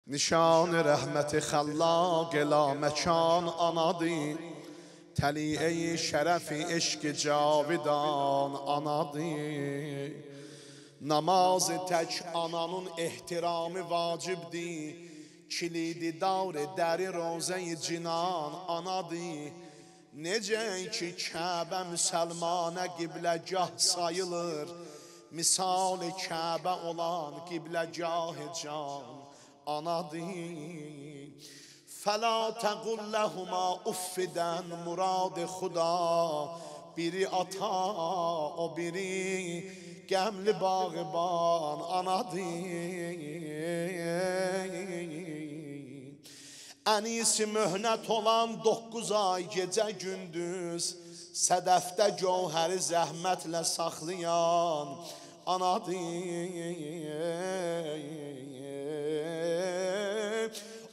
نشان رحمت خلاق لامکان آنادی، تلیعه شرف عشق جاودان آنادی. Namaz tək ananın ehtiramı vacibdir. Kilidi davr dəri rozə-i cinan anadır. Necə ki Kəbə müsəlmanə qibləgah sayılır, misal Kəbə olan qibləgah can anadır. Fəla təqul ləhuma uffidən murad xuda, biri ata o biri gəmli bağban anadır. Ənisi möhnət olan 9 ay gecə gündüz, sədəfdə gövhəri zəhmətlə saxlayan anadır.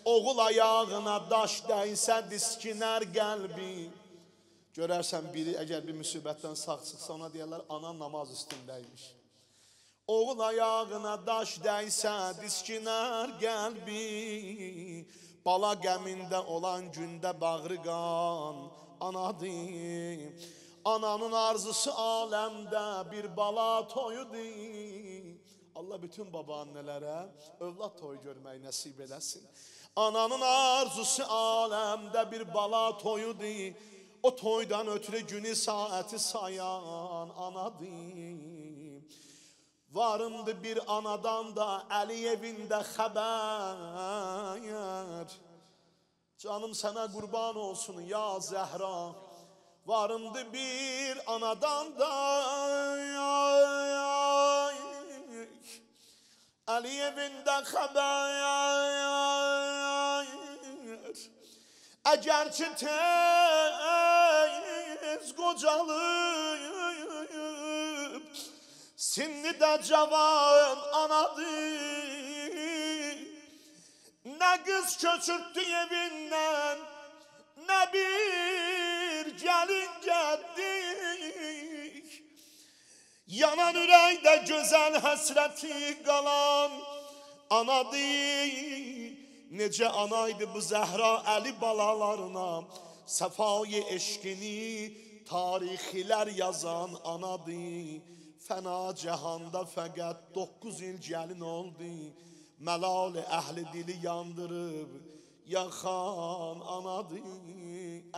Oğul ayağına daş dəysə diskinər qəlbi. Görərsən biri əgər bir müsibətdən sağ çıxsa ona deyərlər anan namaz üstündəymiş. Oğul ayağına daş dəysə diskinər qəlbi. Bala qəmində olan gündə bağrı qan anadır. Ananın arzusu aləmdə bir bala toyudur. Allah bütün baba annelərə övlad toyu görməyi nəsib eləsin. Ananın arzusu aləmdə bir bala toyudur. O toydan ötürü günü saati sayan anadır. Varımdı bir anadan da Əli evində xəbər. Canım sənə qurban olsun ya Zəhra. Varımdı bir anadan da Əli evində xəbər. Əgər ki tez qocalıb, sinni də cavan anadır. Nə qız köçürtdü evindən, nə bir gəlin gəldik. Yanan ürəkdə gözəl həsrəti qalan anadır. Necə anaydı bu Zəhra Əli balalarına, səfayı eşqini tarixilər yazan anadır. Fəna cəhanda fəqət 9 il gəlin oldu, məlal əhli dili yandırıb yaxan anadır.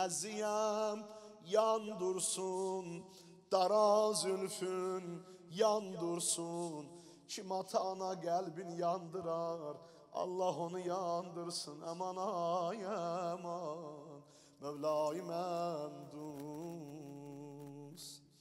Əziyəm yandursun, daraz ülfün yandursun, kim ata ana qəlbin yandırar, Allah onu yandırsın. Aman ay aman, Mevlayim